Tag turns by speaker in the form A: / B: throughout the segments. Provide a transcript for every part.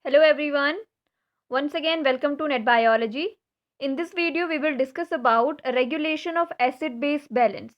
A: Hello everyone. Once again welcome to Net Biology. In this video we will discuss about regulation of acid base balance.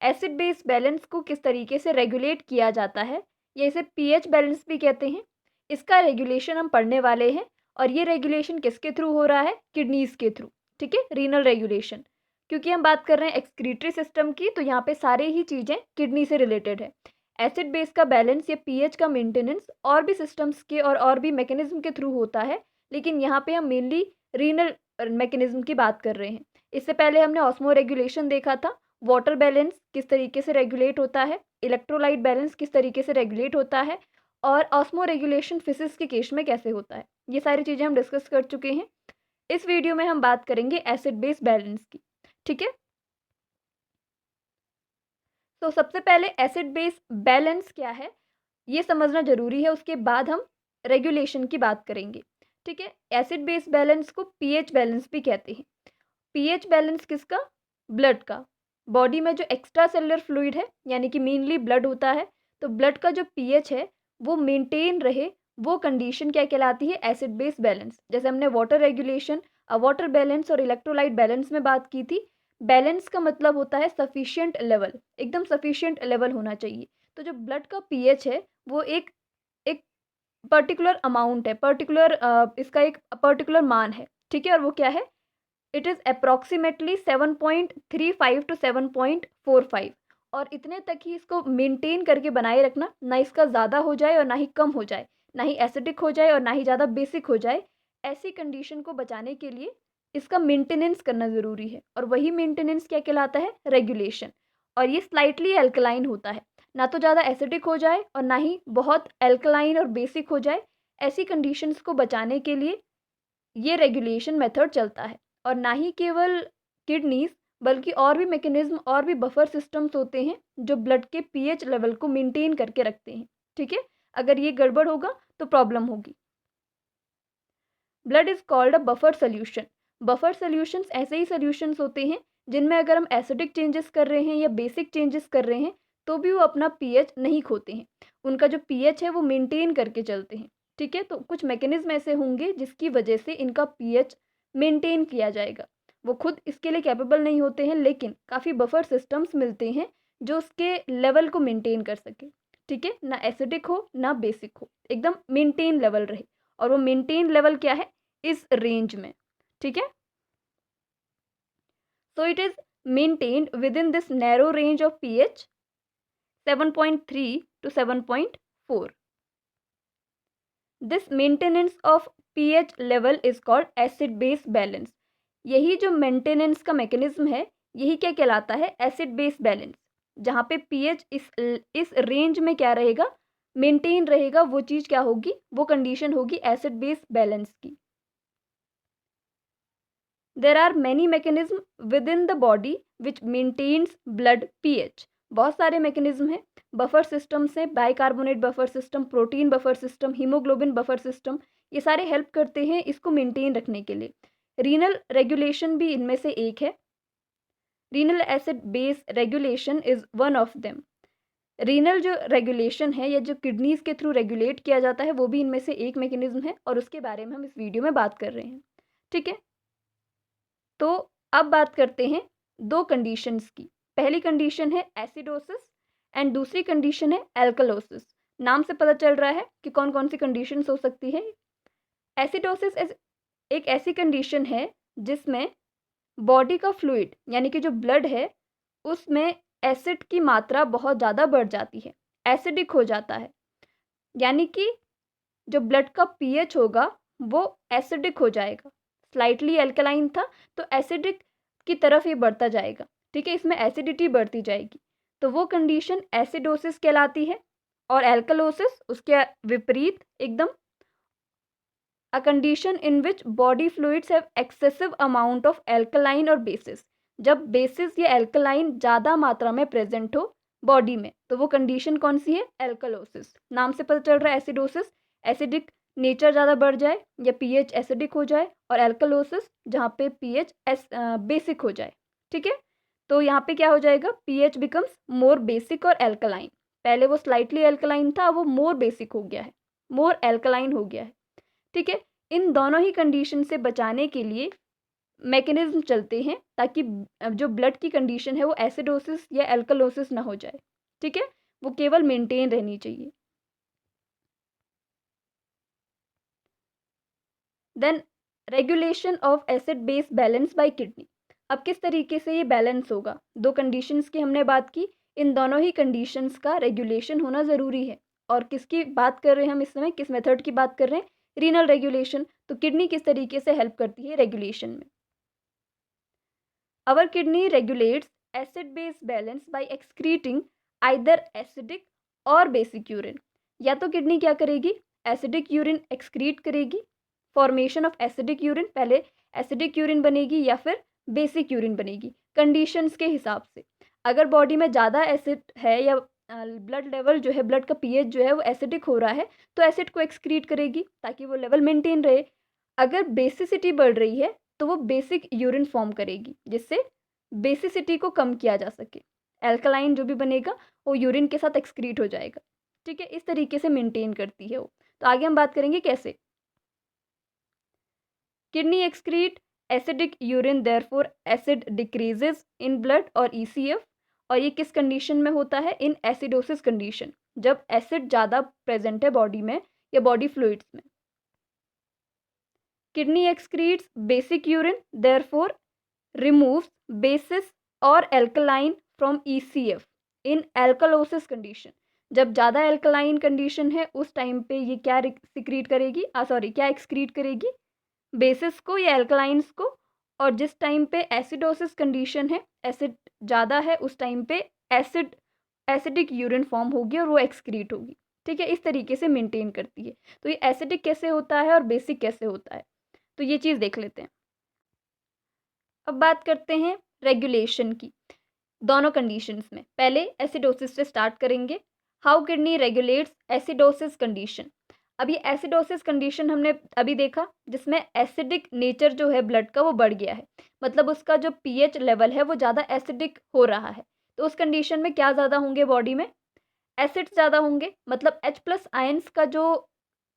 A: Acid base balance को किस तरीके से regulate किया जाता है या इसे pH बैलेंस भी कहते हैं. इसका रेगुलेशन हम पढ़ने वाले हैं और ये रेगुलेशन किसके थ्रू हो रहा है? किडनीज के थ्रू. ठीक है, रीनल रेगुलेशन. क्योंकि हम बात कर रहे हैं एक्सक्रीटरी सिस्टम की तो यहाँ पे सारे ही चीज़ें किडनी से रिलेटेड है. एसिड बेस का बैलेंस या पीएच का मेंटेनेंस और भी सिस्टम्स के और भी मैकेनिज्म के थ्रू होता है, लेकिन यहाँ पे हम मेनली रीनल मैकेनिज्म की बात कर रहे हैं. इससे पहले हमने ऑस्मो रेगुलेशन देखा था. वाटर बैलेंस किस तरीके से रेगुलेट होता है, इलेक्ट्रोलाइट बैलेंस किस तरीके से रेगुलेट होता है और ऑस्मो रेगुलेशन फिजिक्स के केस में कैसे होता है, ये सारी चीज़ें हम डिस्कस कर चुके हैं. इस वीडियो में हम बात करेंगे एसिड बेस बैलेंस की. ठीक है, तो सबसे पहले एसिड बेस बैलेंस क्या है ये समझना जरूरी है, उसके बाद हम रेगुलेशन की बात करेंगे. ठीक है, एसिड बेस बैलेंस को पीएच बैलेंस भी कहते हैं. पीएच बैलेंस किसका? ब्लड का. बॉडी में जो एक्स्ट्रा सेलुलर फ्लूइड है यानी कि मेनली ब्लड होता है, तो ब्लड का जो पीएच है वो मेंटेन रहे, वो कंडीशन क्या कहलाती है? Acid base balance. जैसे हमने वाटर रेगुलेशन, वाटर बैलेंस और इलेक्ट्रोलाइट बैलेंस में बात की थी. बैलेंस का मतलब होता है सफिशिएंट लेवल, एकदम सफिशिएंट लेवल होना चाहिए. तो जो ब्लड का पीएच है वो एक एक पर्टिकुलर अमाउंट है, पर्टिकुलर इसका एक पर्टिकुलर मान है. ठीक है, और वो क्या है? इट इज़ अप्रॉक्सीमेटली 7.35 टू 7.45 और इतने तक ही इसको मेंटेन करके बनाए रखना, ना इसका ज़्यादा हो जाए और ना ही कम हो जाए, ना ही एसिडिक हो जाए और ना ही ज़्यादा बेसिक हो जाए. ऐसी कंडीशन को बचाने के लिए इसका मेंटेनेंस करना ज़रूरी है और वही मेंटेनेंस क्या कहलाता है? रेगुलेशन. और ये स्लाइटली एल्कलाइन होता है, ना तो ज़्यादा एसिडिक हो जाए और ना ही बहुत एल्कलाइन और बेसिक हो जाए. ऐसी कंडीशंस को बचाने के लिए ये रेगुलेशन मेथड चलता है. और ना ही केवल किडनीज बल्कि और भी मैकेनिज्म और भी बफर सिस्टम्स होते हैं जो ब्लड के पीएच लेवल को मेंटेन करके रखते हैं. ठीक है, अगर ये गड़बड़ होगा तो प्रॉब्लम होगी. Blood is called a buffer solution. Buffer solutions ऐसे ही सोल्यूशंस होते हैं जिनमें अगर हम एसिडिक चेंजेस कर रहे हैं या बेसिक चेंजेस कर रहे हैं तो भी वो अपना पीएच नहीं खोते हैं. उनका जो पीएच है वो मेंटेन करके चलते हैं. ठीक है, तो कुछ मैकेनिज्म ऐसे होंगे जिसकी वजह से इनका पीएच मेंटेन किया जाएगा. वो खुद इसके लिए कैपेबल नहीं होते हैं, लेकिन काफ़ी बफर सिस्टम्स मिलते हैं जो उसके लेवल को मेंटेन कर सके. ठीक है, ना एसिडिक हो ना बेसिक हो, एकदम मेंटेन लेवल रहे. और वो मेंटेन लेवल क्या है? इस रेंज में. ठीक है, so it is maintained within this narrow range of pH 7.3 to 7.4. This maintenance of pH level is called acid base balance. यही जो मेंटेनेंस का मैकेनिज्म है यही क्या कहलाता है? Acid base balance. जहाँ पे पीएच इस रेंज में क्या रहेगा? मेंटेन रहेगा. वो चीज़ क्या होगी? वो कंडीशन होगी एसिड बेस बैलेंस की. There are many mechanisms within the body which maintains blood pH. बहुत सारे मैकेनिज्म हैं. बफर सिस्टम से bicarbonate buffer system, protein buffer system, haemoglobin buffer system, ये सारे हेल्प करते हैं इसको मेंटेन रखने के लिए. रीनल रेगुलेशन भी इनमें से एक है. Renal acid base regulation is one of them. Renal जो रेगुलेशन है या जो किडनीज के थ्रू रेगुलेट किया जाता है वो भी इनमें से एक मैकेनिज्म है और उसके बारे में हम इस वीडियो में बात कर रहे हैं. ठीक है, तो अब बात करते हैं दो कंडीशंस की. पहली कंडीशन है एसिडोसिस एंड दूसरी कंडीशन है एल्कलोसिस. नाम से पता चल रहा है कि कौन कौन सी कंडीशंस हो सकती है. एसिडोसिस एक ऐसी कंडीशन है जिसमें बॉडी का फ्लूइड यानी कि जो ब्लड है उसमें एसिड की मात्रा बहुत ज़्यादा बढ़ जाती है, एसिडिक हो जाता है. यानी कि जो ब्लड का पीएच होगा वो एसिडिक हो जाएगा. स्लाइटली एल्कलाइन था तो एसिडिक की तरफ ये बढ़ता जाएगा. ठीक है, इसमें एसिडिटी बढ़ती जाएगी. तो वो कंडीशन एसिडोसिस कहलाती है. और एल्कलोसिस उसके विपरीत एकदम, a condition in which body fluids have excessive amount of alkaline और बेसिस. जब बेसिस या एल्कलाइन ज़्यादा मात्रा में प्रेजेंट हो बॉडी में तो वो कंडीशन कौन सी है? एल्कलोसिस. नाम से पता चल रहा है एसिडोसिस एसिडिक नेचर ज़्यादा बढ़ जाए या पीएच एसिडिक हो जाए, और एल्कलोसिस जहाँ पे पीएच बेसिक हो जाए. ठीक है, तो यहाँ पे क्या हो जाएगा? पीएच बिकम्स मोर बेसिक और एल्कलाइन. पहले वो स्लाइटली एल्कलाइन था, वो मोर बेसिक हो गया है, मोर एल्कलाइन हो गया है. ठीक है। इन दोनों ही कंडीशन से बचाने के लिए मैकेनिज्म चलते हैं ताकि जो ब्लड की कंडीशन है वो एसिडोसिस या एल्कलोसिस ना हो जाए। ठीक है, वो केवल मेंटेन रहनी चाहिए। Then regulation of acid base balance by kidney. अब किस तरीके से ये बैलेंस होगा? दो कंडीशंस की हमने बात की, इन दोनों ही कंडीशंस का रेगुलेशन होना ज़रूरी है। और किसकी बात कर रहे हैं हम इस समय, किस मेथड की बात कर रहे हैं? Renal regulation. तो किडनी किस तरीके से हेल्प करती है रेगुलेशन में? Our kidney regulates acid base balance by excreting either acidic और basic urine। या तो किडनी क्या करेगी? एसिडिक यूरिन एक्सक्रीट करेगी, फॉर्मेशन ऑफ एसिडिक यूरिन, पहले एसिडिक यूरिन बनेगी या फिर बेसिक यूरिन बनेगी कंडीशंस के हिसाब से। अगर बॉडी में ज़्यादा एसिड है या ब्लड लेवल जो है, ब्लड का पीएच जो है वो एसिडिक हो रहा है, तो एसिड को एक्सक्रीट करेगी ताकि वो लेवल मेंटेन रहे। अगर बेसिसिटी बढ़ रही है तो वो बेसिक यूरिन फॉर्म करेगी जिससे बेसिसिटी को कम किया जा सके। एल्कलाइन जो भी बनेगा वो यूरिन के साथ एक्सक्रीट हो जाएगा। ठीक है, इस तरीके से मेंटेन करती है वो। तो आगे हम बात करेंगे कैसे। Kidney excrete acidic urine, therefore acid decreases in blood और ईसीएफ। और ये किस कंडीशन में होता है? इन एसिडोसिस कंडीशन, जब एसिड ज़्यादा प्रेजेंट है बॉडी में या बॉडी फ्लूइड्स में। Kidney excretes basic urine, therefore removes basis और alkaline from ECF in alkalosis condition। जब ज़्यादा एल्कलाइन कंडीशन है उस टाइम पे ये क्या सिक्रीट करेगी, क्या एक्सक्रीट करेगी? बेसिस को या एल्कलाइंस को। और जिस टाइम पे एसिडोसिस कंडीशन है, एसिड ज़्यादा है, उस टाइम पे एसिडिक यूरिन फॉर्म होगी और वो एक्सक्रीट होगी। ठीक है, इस तरीके से मेंटेन करती है। तो ये एसिडिक कैसे होता है और बेसिक कैसे होता है, तो ये चीज़ देख लेते हैं। अब बात करते हैं रेगुलेशन की दोनों कंडीशंस में। पहले एसिडोसिस से स्टार्ट करेंगे। How kidney regulates acidosis condition. अब ये एसिडोसिस कंडीशन हमने अभी देखा जिसमें एसिडिक नेचर जो है ब्लड का वो बढ़ गया है, मतलब उसका जो पीएच लेवल है वो ज़्यादा एसिडिक हो रहा है। तो उस कंडीशन में क्या ज़्यादा होंगे बॉडी में? एसिड्स ज़्यादा होंगे, मतलब H+ आयंस का जो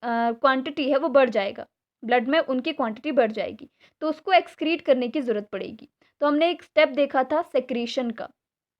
A: क्वांटिटी है वो बढ़ जाएगा, ब्लड में उनकी क्वांटिटी बढ़ जाएगी, तो उसको एक्सक्रीट करने की ज़रूरत पड़ेगी। तो हमने एक स्टेप देखा था सेक्रीशन का।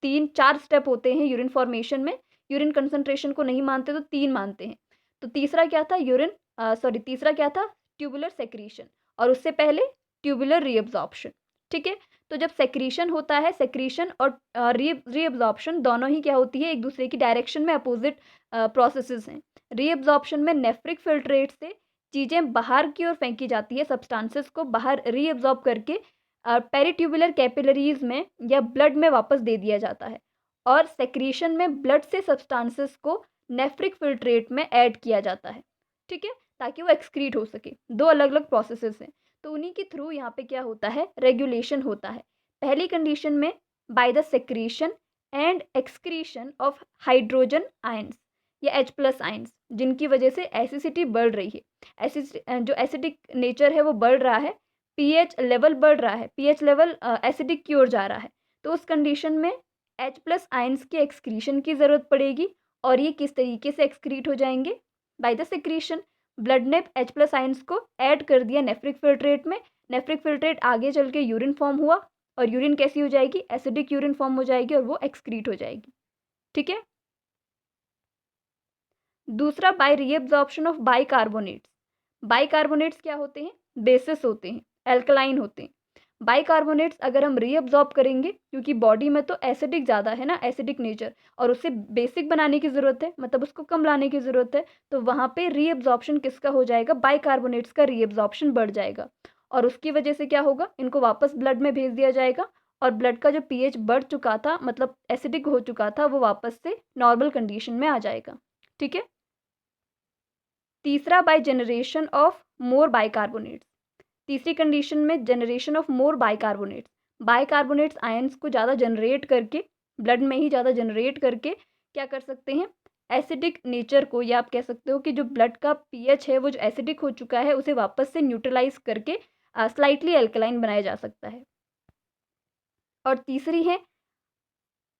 A: 3-4 स्टेप होते हैं यूरिन फॉर्मेशन में। यूरिन कंसंट्रेशन को नहीं मानते तो 3 मानते हैं। तो तीसरा क्या था? तीसरा क्या था? ट्यूबुलर सेक्रीशन, और उससे पहले ट्यूबुलर रीअब्जॉर्प्शन। ठीक है, तो जब सेक्रीशन होता है, सेक्रीशन और रीअब्जॉर्प्शन दोनों ही क्या होती है? एक दूसरे की डायरेक्शन में अपोजिट प्रोसेसेस हैं। रीअब्जॉर्प्शन में नेफ्रिक फिल्ट्रेट से चीज़ें बाहर की ओर फेंकी जाती है, सब्सटेंसेस को बाहर रीअब्जॉर्ब करके पेरिट्यूबुलर कैपिलरीज में या ब्लड में वापस दे दिया जाता है। और सेक्रीशन में ब्लड से सब्सटेंसेस को नेफ्रिक फिल्ट्रेट में ऐड किया जाता है। ठीक है, ताकि वो एक्सक्रीट हो सके। दो अलग अलग प्रोसेसेस हैं, तो उन्हीं के थ्रू यहाँ पे क्या होता है? रेगुलेशन होता है। पहली कंडीशन में by the secretion and excretion of hydrogen ions या H+ आयंस, जिनकी वजह से एसिडिटी बढ़ रही है। जो एसिडिक नेचर है वो बढ़ रहा है, पीएच लेवल बढ़ रहा है, पीएच लेवल एसिडिक की ओर जा रहा है। तो उस कंडीशन में H+ आयंस के एक्सक्रीशन की ज़रूरत पड़ेगी। और ये किस तरीके से एक्सक्रीट हो जाएंगे? By the secretion. ब्लड ने H+ आयंस को ऐड कर दिया नेफ्रिक फिल्ट्रेट में, नेफ्रिक फिल्ट्रेट आगे चल के यूरिन फॉर्म हुआ, और यूरिन कैसी हो जाएगी? एसिडिक यूरिन फॉर्म हो जाएगी और वो एक्सक्रीट हो जाएगी। ठीक है, दूसरा by reabsorption of bicarbonates. Bicarbonates क्या होते हैं? बेसिस होते हैं, एल्कलाइन होते हैं। बाइकार्बोनेट्स अगर हम रीअब्जॉर्ब करेंगे, क्योंकि बॉडी में तो एसिडिक ज़्यादा है ना, एसिडिक नेचर, और उसे बेसिक बनाने की ज़रूरत है, मतलब उसको कम लाने की ज़रूरत है। तो वहाँ पे रीअब्जॉर्प्शन किसका हो जाएगा? बाइकार्बोनेट्स का रीअब्जॉर्प्शन बढ़ जाएगा, और उसकी वजह से क्या होगा? इनको वापस ब्लड में भेज दिया जाएगा, और ब्लड का जो पीएच बढ़ चुका था, मतलब एसिडिक हो चुका था, वो वापस से नॉर्मल कंडीशन में आ जाएगा। ठीक है, तीसरा by generation of more bicarbonates. तीसरी कंडीशन में generation of more bicarbonates. Bicarbonates ions को ज़्यादा जनरेट करके, ब्लड में ही ज़्यादा जनरेट करके क्या कर सकते हैं? एसिडिक नेचर को, या आप कह सकते हो कि जो ब्लड का पीएच है वो जो एसिडिक हो चुका है उसे वापस से न्यूट्रलाइज करके स्लाइटली एल्कलाइन बनाया जा सकता है। और तीसरी है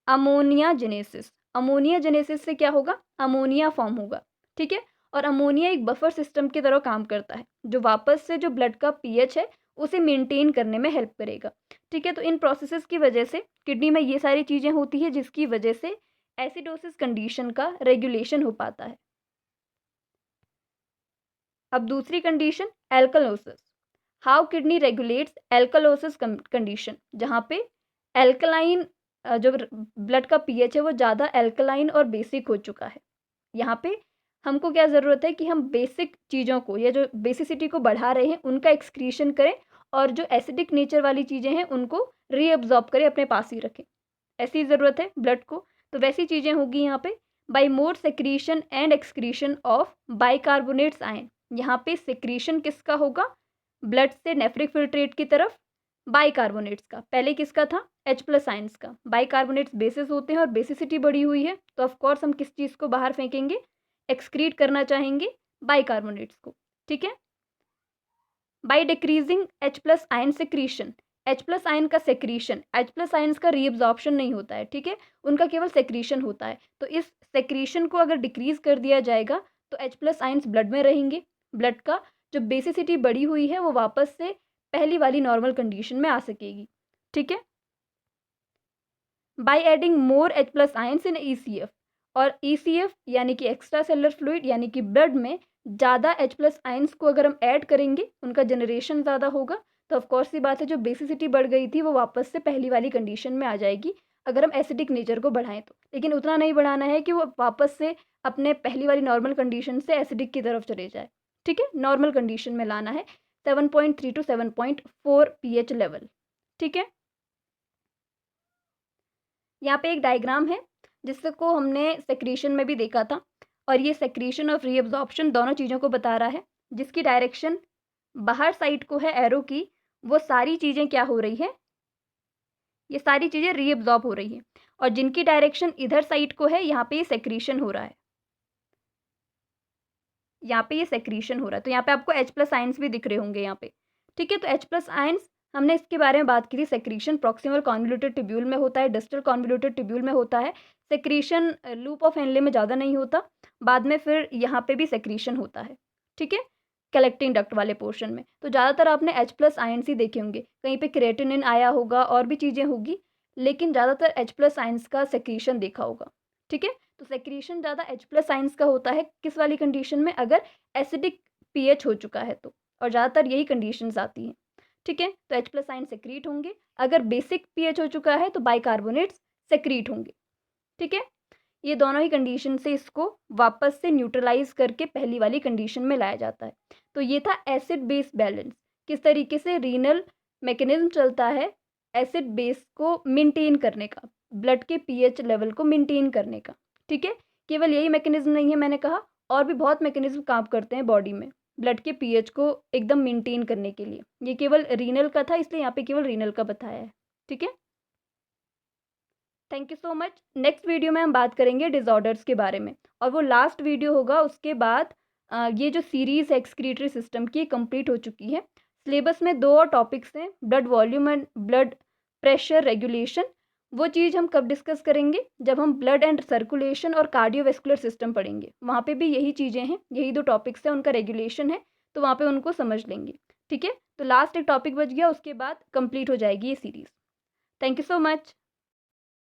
A: अमोनिया जेनेसिस। अमोनिया जेनेसिस से क्या होगा? अमोनिया फॉर्म होगा। ठीक है, और अमोनिया एक बफर सिस्टम की तरह काम करता है, जो वापस से जो ब्लड का पीएच है उसे मेंटेन करने में हेल्प करेगा। ठीक है, तो इन प्रोसेसेस की वजह से किडनी में ये सारी चीज़ें होती है, जिसकी वजह से एसिडोसिस कंडीशन का रेगुलेशन हो पाता है। अब दूसरी condition alkalosis. How kidney regulates alkalosis condition, जहाँ पे एल्कलाइन जो ब्लड का पीएच है वो ज़्यादा एल्कलाइन और बेसिक हो चुका है। यहाँ पे हमको क्या ज़रूरत है कि हम बेसिक चीज़ों को या जो बेसिसिटी को बढ़ा रहे हैं उनका एक्सक्रीशन करें, और जो एसिडिक नेचर वाली चीज़ें हैं उनको रीअब्जॉर्ब करें, अपने पास ही रखें। ऐसी ज़रूरत है ब्लड को, तो वैसी चीज़ें होगी यहाँ पे। By more secretion and excretion of bicarbonates ion, यहाँ पे सेक्रीशन किसका होगा, ब्लड से नेफ्रिक फिल्ट्रेट की तरफ बाइकार्बोनेट्स का। पहले किसका था, H+ आयंस का। बाइकार्बोनेट्स बेसिस होते हैं और बेसिसिटी बढ़ी हुई है, तो ऑफकोर्स हम किस चीज़ को बाहर फेंकेंगे, एक्सक्रीट करना चाहेंगे बाइकार्बोनेट्स को। ठीक है, by decreasing H+ ion secretion, H+ ion का सेक्रीशन, H+ आयंस का रीअब्जॉर्प्शन नहीं होता है, ठीक है, उनका केवल सेक्रीशन होता है। तो इस सेक्रीशन को अगर डिक्रीज कर दिया जाएगा तो H+ आयंस ब्लड में रहेंगे, ब्लड का जो बेसिसिटी बढ़ी हुई है वो वापस से पहली वाली नॉर्मल कंडीशन में आ सकेगी। ठीक है, by adding more H+ ions in ECF, और ECF यानी कि एक्स्ट्रा सेलुलर फ्लूइड यानी कि ब्लड में ज़्यादा H+ आयंस को अगर हम ऐड करेंगे, उनका जनरेशन ज़्यादा होगा, तो ऑफकोर्स सी बात है जो बेसिसिटी बढ़ गई थी वो वापस से पहली वाली कंडीशन में आ जाएगी, अगर हम एसिडिक नेचर को बढ़ाएं तो। लेकिन उतना नहीं बढ़ाना है कि वो वापस से अपने पहली वाली नॉर्मल कंडीशन से एसिडिक की तरफ चले जाए। ठीक है, नॉर्मल कंडीशन में लाना है 7.3 to 7.4 pH लेवल। ठीक है, यहाँ पे एक डायग्राम है जिसको हमने सेक्रीशन में भी देखा था, और ये सेक्रीशन और रीअब्जॉर्प्शन दोनों चीज़ों को बता रहा है। जिसकी डायरेक्शन बाहर साइड को है एरो की, वो सारी चीज़ें क्या हो रही है, ये सारी चीज़ें रीअब्जॉर्ब हो रही है, और जिनकी डायरेक्शन इधर साइड को है यहाँ पे ये सेक्रीशन हो रहा है, यहाँ पे ये सेक्रीशन हो रहा है। तो यहाँ पे आपको H+ आयंस भी दिख रहे होंगे यहाँ पे। ठीक है, तो H+ आयंस हमने इसके बारे में बात की थी। सेक्रीशन प्रॉक्सिमल कॉन्वोल्यूटेड ट्यूब्यूल में होता है, डिस्टल कॉन्वोल्यूटेड ट्यूब्यूल में होता है। सेक्रीशन लूप ऑफ हेनले में ज़्यादा नहीं होता, बाद में फिर यहाँ पे भी सेक्रीशन होता है। ठीक है, कलेक्टिंग डक्ट वाले पोर्शन में। तो ज़्यादातर आपने H+ आयंस ही देखे होंगे, कहीं पे क्रिएटिनिन आया होगा और भी चीज़ें होगी, लेकिन ज़्यादातर H+ आयंस का सेक्रीशन देखा होगा। ठीक है, तो सेक्रीशन ज़्यादा H+ आयंस का होता है किस वाली कंडीशन में, अगर एसिडिक पीएच हो चुका है तो, और ज़्यादातर यही कंडीशंस आती हैं। ठीक है, तो H+ आयन सेक्रीट होंगे, अगर बेसिक पीएच हो चुका है तो बाइकार्बोनेट्स सेक्रीट होंगे। ठीक है, ये दोनों ही कंडीशन से इसको वापस से न्यूट्रलाइज करके पहली वाली कंडीशन में लाया जाता है। तो ये था एसिड बेस बैलेंस, किस तरीके से रीनल मैकेनिज्म चलता है एसिड बेस को मेंटेन करने का, ब्लड के पीएच लेवल को मेंटेन करने का। ठीक है, केवल यही मैकेनिज्म नहीं है, मैंने कहा और भी बहुत मैकेनिज्म काम करते हैं बॉडी में ब्लड के पीएच को एकदम मेंटेन करने के लिए। ये केवल रीनल का था, इसलिए यहाँ पे केवल रीनल का बताया है। ठीक है, thank you so much. Next video में हम बात करेंगे डिसऑर्डर्स के बारे में, और वो लास्ट वीडियो होगा। उसके बाद ये जो सीरीज़ है एक्सक्रीटरी सिस्टम की कंप्लीट हो चुकी है। सिलेबस में 2 और टॉपिक्स हैं, blood volume and blood pressure regulation. वो चीज़ हम कब डिस्कस करेंगे, जब हम ब्लड एंड सर्कुलेशन और कार्डियोवेस्कुलर सिस्टम पढ़ेंगे, वहाँ पे भी यही चीज़ें हैं, यही 2 टॉपिक्स हैं, उनका रेगुलेशन है, तो वहाँ पे उनको समझ लेंगे। ठीक है, तो लास्ट एक टॉपिक बच गया, उसके बाद कंप्लीट हो जाएगी ये series. Thank you so much.